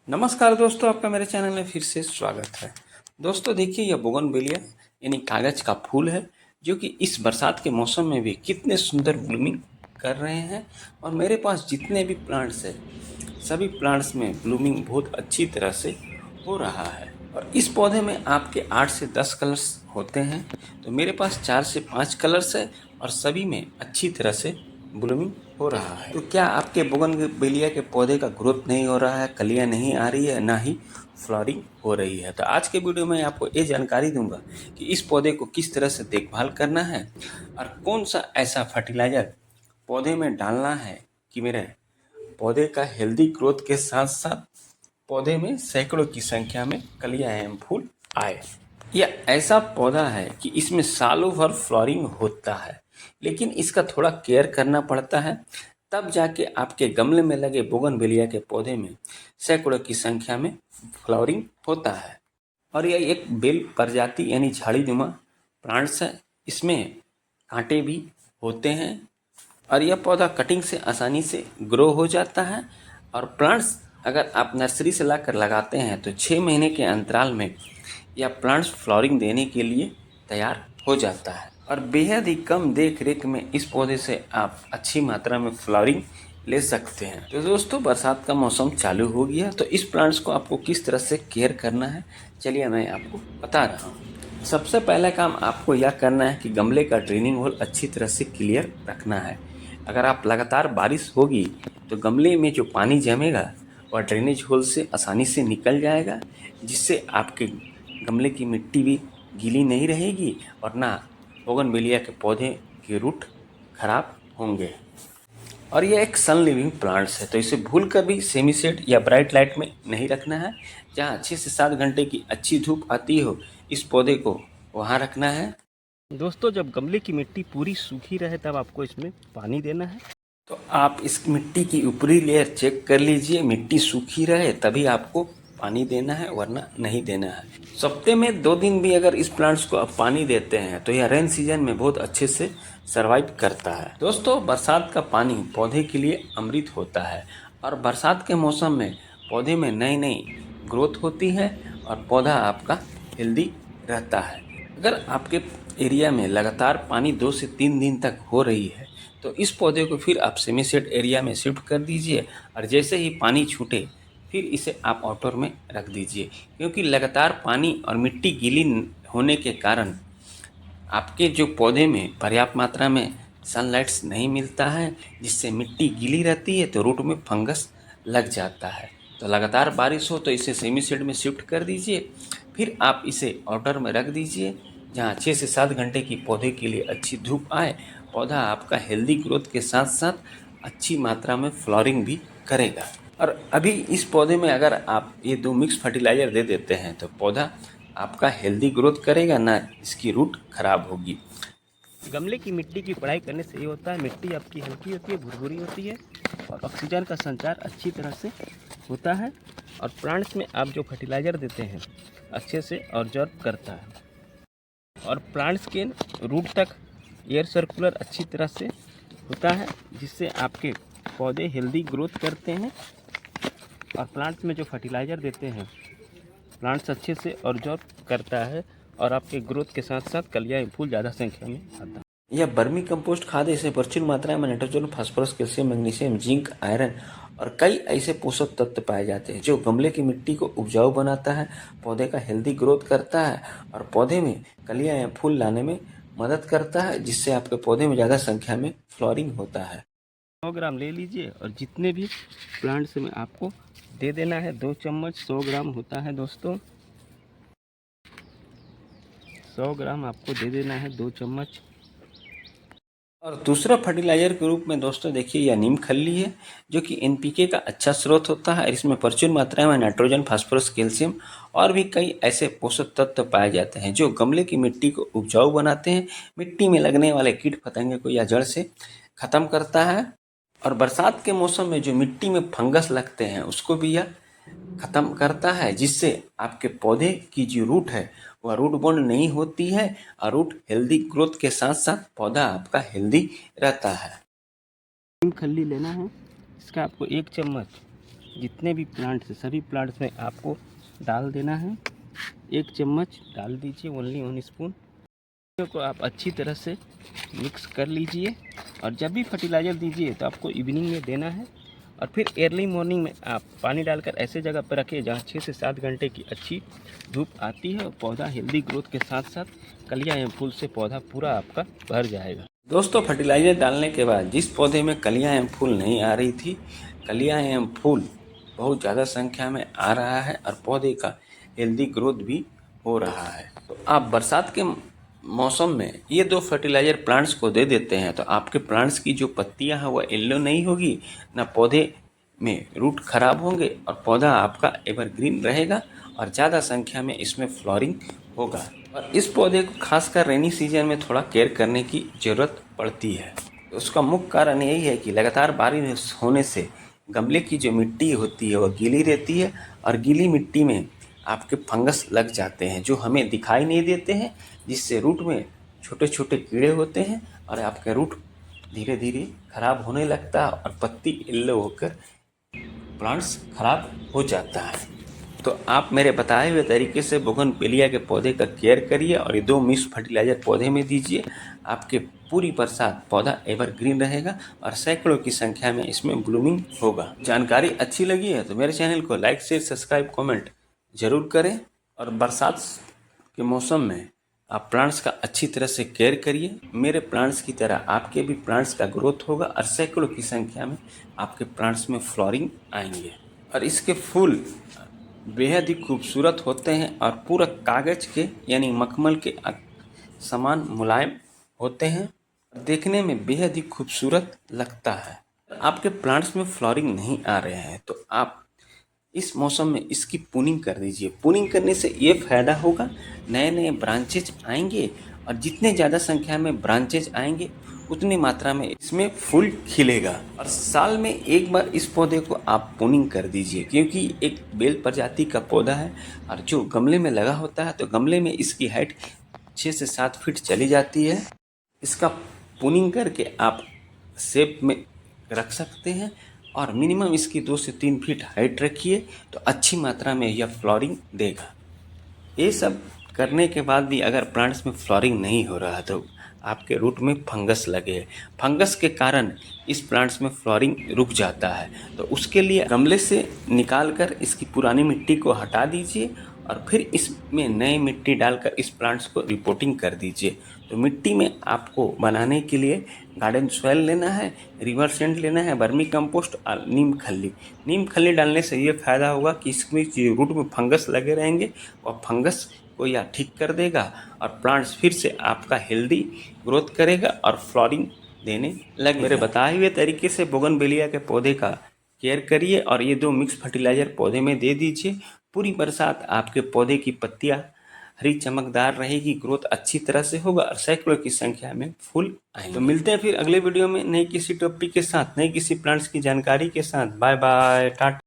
नमस्कार दोस्तों, आपका मेरे चैनल में फिर से स्वागत है। दोस्तों देखिए, यह बोगनवेलिया यानी कागज का फूल है जो कि इस बरसात के मौसम में भी कितने सुंदर ब्लूमिंग कर रहे हैं। और मेरे पास जितने भी प्लांट्स हैं सभी प्लांट्स में ब्लूमिंग बहुत अच्छी तरह से हो रहा है। और इस पौधे में आपके 8 से 10 कलर्स होते हैं, तो मेरे पास 4 से 5 कलर्स है और सभी में अच्छी तरह से ब्लूमिंग हो रहा है। तो क्या आपके बोगनवेलिया के पौधे का ग्रोथ नहीं हो रहा है, कलियां नहीं आ रही है, ना ही फ्लावरिंग हो रही है? तो आज के वीडियो में आपको ये जानकारी दूंगा कि इस पौधे को किस तरह से देखभाल करना है और कौन सा ऐसा फर्टिलाइजर पौधे में डालना है कि मेरे पौधे का हेल्दी ग्रोथ के साथ साथ पौधे में सैकड़ों की संख्या में कलियां एवं फूल आए। यह ऐसा पौधा है कि इसमें सालों भर फ्लावरिंग होता है, लेकिन इसका थोड़ा केयर करना पड़ता है, तब जाके आपके गमले में लगे बोगनवेलिया के पौधे में सैकड़ों की संख्या में फ्लावरिंग होता है। और यह एक बेल प्रजाति यानी झाड़ीनुमा प्लांट्स है। इसमें कांटे भी होते हैं और यह पौधा कटिंग से आसानी से ग्रो हो जाता है। और प्लांट्स अगर आप नर्सरी से लाकर लगाते हैं तो 6 महीने के अंतराल में यह प्लांट्स फ्लावरिंग देने के लिए तैयार हो जाता है। और बेहद ही कम देख रेख में इस पौधे से आप अच्छी मात्रा में फ्लावरिंग ले सकते हैं। तो दोस्तों, बरसात का मौसम चालू हो गया, तो इस प्लांट्स को आपको किस तरह से केयर करना है चलिए मैं आपको बता रहा हूँ। सबसे पहला काम आपको यह करना है कि गमले का ड्रेनिंग होल अच्छी तरह से क्लियर रखना है। अगर आप लगातार बारिश होगी तो गमले में जो पानी जमेगा वह ड्रेनेज होल से आसानी से निकल जाएगा, जिससे आपके गमले की मिट्टी भी गीली नहीं रहेगी और ना बोगनवेलिया के पौधे के रूट खराब होंगे। और यह एक सन लिविंग प्लांट्स है, तो इसे भूल कर भी सेमी शेड या ब्राइट लाइट में नहीं रखना है। जहाँ 6 से 7 घंटे की अच्छी धूप आती हो, इस पौधे को वहाँ रखना है। दोस्तों, जब गमले की मिट्टी पूरी सूखी रहे तब आपको इसमें पानी देना है। तो आप इस मिट्टी की ऊपरी लेयर चेक कर लीजिए, मिट्टी सूखी रहे तभी आपको पानी देना है, वरना नहीं देना है। सप्ते में 2 दिन भी अगर इस प्लांट्स को आप पानी देते हैं तो यह रेन सीजन में बहुत अच्छे से सरवाइव करता है। दोस्तों, बरसात का पानी पौधे के लिए अमृत होता है और बरसात के मौसम में पौधे में नई नई ग्रोथ होती है और पौधा आपका हेल्दी रहता है। अगर आपके एरिया में लगातार पानी 2 से 3 दिन तक हो रही है तो इस पौधे को फिर आप सेमी सेट एरिया में शिफ्ट कर दीजिए और जैसे ही पानी छूटे फिर इसे आप आउटडोर में रख दीजिए, क्योंकि लगातार पानी और मिट्टी गीली होने के कारण आपके जो पौधे में पर्याप्त मात्रा में सनलाइट्स नहीं मिलता है, जिससे मिट्टी गीली रहती है तो रूट में फंगस लग जाता है। तो लगातार बारिश हो तो इसे सेमी शेड में शिफ्ट कर दीजिए, फिर आप इसे आउटडोर में रख दीजिए जहाँ 6 से 7 घंटे की पौधे के लिए अच्छी धूप आए। पौधा आपका हेल्दी ग्रोथ के साथ साथ अच्छी मात्रा में फ्लावरिंग भी करेगा। और अभी इस पौधे में अगर आप ये 2 मिक्स फर्टिलाइज़र दे देते हैं तो पौधा आपका हेल्दी ग्रोथ करेगा, ना इसकी रूट खराब होगी। गमले की मिट्टी की पढ़ाई करने से ये होता है, मिट्टी आपकी हल्की होती है, भुरभुरी होती है और ऑक्सीजन का संचार अच्छी तरह से होता है। और प्लांट्स में आप जो फर्टिलाइज़र देते हैं अच्छे से ऑब्जर्व करता है और प्लांट्स के रूट तक एयर सर्कुलर अच्छी तरह से होता है, जिससे आपके पौधे हेल्दी ग्रोथ करते हैं। और प्लांट्स में जो फर्टिलाइज़र देते हैं प्लांट्स अच्छे से ऑब्जर्व करता है और आपके ग्रोथ के साथ साथ कलियाँ फूल ज़्यादा संख्या में आता है। यह वर्मी कंपोस्ट खाद है। इसमें प्रचुर मात्रा में nitrogen, phosphorus, calcium, magnesium, zinc, iron और कई ऐसे पोषक तत्व पाए जाते हैं जो गमले की मिट्टी को उपजाऊ बनाता है, पौधे का हेल्दी ग्रोथ करता है और पौधे में कलियां या फूल लाने में मदद करता है, जिससे आपके पौधे में ज़्यादा संख्या में फ्लावरिंग होता है। 100 ग्राम ले लीजिए और जितने भी प्लांट्स में आपको दे देना है। 2 चम्मच 100 ग्राम होता है दोस्तों। 100 ग्राम आपको दे देना है, 2 चम्मच। और दूसरा फर्टिलाइजर के रूप में दोस्तों देखिए, यह नीम खल्ली है जो कि एनपीके का अच्छा स्रोत होता है। इसमें प्रचुर मात्रा में नाइट्रोजन, फास्फोरस, कैल्शियम और भी कई ऐसे पोषक तत्व पाए जाते हैं जो गमले की मिट्टी को उपजाऊ बनाते हैं, मिट्टी में लगने वाले कीट पतंगे को या जड़ से खत्म करता है। और बरसात के मौसम में जो मिट्टी में फंगस लगते हैं उसको भी यह खत्म करता है, जिससे आपके पौधे की जो रूट है वह रूट बॉन्ड नहीं होती है और रूट हेल्दी ग्रोथ के साथ साथ पौधा आपका हेल्दी रहता है। नीम खल्ली लेना है, इसका आपको 1 चम्मच जितने भी प्लांट्स हैं सभी प्लांट्स में आपको डाल देना है। 1 चम्मच डाल दीजिए, ओनली 1 स्पून को आप अच्छी तरह से मिक्स कर लीजिए। और जब भी फर्टिलाइज़र दीजिए तो आपको इवनिंग में देना है। और फिर अर्ली मॉर्निंग में आप पानी डालकर ऐसे जगह पर रखिए जहाँ 6 से 7 घंटे की अच्छी धूप आती है और पौधा हेल्दी ग्रोथ के साथ साथ कलियाँ एवं फूल से पौधा पूरा आपका भर जाएगा। दोस्तों फर्टिलाइज़र डालने के बाद जिस पौधे में कलियाँ एवं फूल नहीं आ रही थी, कलियाँ एवं फूल बहुत ज़्यादा संख्या में आ रहा है और पौधे का हेल्दी ग्रोथ भी हो रहा है। तो आप बरसात के मौसम में ये 2 फर्टिलाइज़र प्लांट्स को दे देते हैं तो आपके प्लांट्स की जो पत्तियां हैं वह येलो नहीं होगी, ना पौधे में रूट खराब होंगे और पौधा आपका एवरग्रीन रहेगा और ज़्यादा संख्या में इसमें फ्लावरिंग होगा। और इस पौधे को खासकर रेनी सीजन में थोड़ा केयर करने की ज़रूरत पड़ती है। तो उसका मुख्य कारण यही है कि लगातार बारिश होने से गमले की जो मिट्टी होती है वह गीली रहती है और गीली मिट्टी में आपके फंगस लग जाते हैं जो हमें दिखाई नहीं देते हैं, जिससे रूट में छोटे छोटे कीड़े होते हैं और आपका रूट धीरे धीरे खराब होने लगता है और पत्ती येलो होकर प्लांट्स खराब हो जाता है। तो आप मेरे बताए हुए तरीके से बोगनवेलिया के पौधे का केयर करिए और ये 2 मिक्स फर्टिलाइज़र पौधे में दीजिए। आपके पूरी बरसात पौधा एवरग्रीन रहेगा और सैकड़ों की संख्या में इसमें ब्लूमिंग होगा। जानकारी अच्छी लगी है तो मेरे चैनल को लाइक शेयर सब्सक्राइब कमेंट जरूर करें और बरसात के मौसम में आप प्लांट्स का अच्छी तरह से केयर करिए। मेरे प्लांट्स की तरह आपके भी प्लांट्स का ग्रोथ होगा और सैकड़ों की संख्या में आपके प्लांट्स में फ्लावरिंग आएंगे। और इसके फूल बेहद ही खूबसूरत होते हैं और पूरा कागज के यानी मखमल के समान मुलायम होते हैं और देखने में बेहद ही खूबसूरत लगता है। आपके प्लांट्स में फ्लावरिंग नहीं आ रहे हैं तो आप इस मौसम में इसकी प्रूनिंग कर दीजिए। प्रूनिंग करने से ये फ़ायदा होगा, नए नए ब्रांचेज आएंगे और जितने ज़्यादा संख्या में ब्रांचेज आएंगे उतनी मात्रा में इसमें फूल खिलेगा। और साल में एक बार इस पौधे को आप प्रूनिंग कर दीजिए क्योंकि एक बेल प्रजाति का पौधा है और जो गमले में लगा होता है तो गमले में इसकी हाइट 6 से 7 फीट चली जाती है। इसका प्रूनिंग करके आप शेप में रख सकते हैं और मिनिमम इसकी 2 से 3 फीट हाइट रखिए तो अच्छी मात्रा में यह फ्लावरिंग देगा। ये सब करने के बाद भी अगर प्लांट्स में फ्लावरिंग नहीं हो रहा तो आपके रूट में फंगस लगे, फंगस के कारण इस प्लांट्स में फ्लावरिंग रुक जाता है। तो उसके लिए गमले से निकाल कर इसकी पुरानी मिट्टी को हटा दीजिए और फिर इसमें नई मिट्टी डालकर इस प्लांट्स को रिपोर्टिंग कर दीजिए। तो मिट्टी में आपको बनाने के लिए गार्डन सॉइल लेना है, रिवर सेंड लेना है, वर्मी कंपोस्ट और नीम खल्ली। नीम खल्ली डालने से ये फ़ायदा होगा कि इसमें जो रूट में फंगस लगे रहेंगे और फंगस को यह ठीक कर देगा और प्लांट्स फिर से आपका हेल्दी ग्रोथ करेगा और फ्लावरिंग देने लगेगा। मेरे बताए हुए तरीके से बोगनवेलिया के पौधे का केयर करिए और ये 2 मिक्स फर्टिलाइज़र पौधे में दे दीजिए। पूरी बरसात आपके पौधे की पत्तियाँ हरी चमकदार रहेगी, ग्रोथ अच्छी तरह से होगा और सैकड़ों की संख्या में फूल आएंगे। तो मिलते हैं फिर अगले वीडियो में नई किसी टॉपिक के साथ, नई किसी प्लांट्स की जानकारी के साथ। Bye bye, Tata.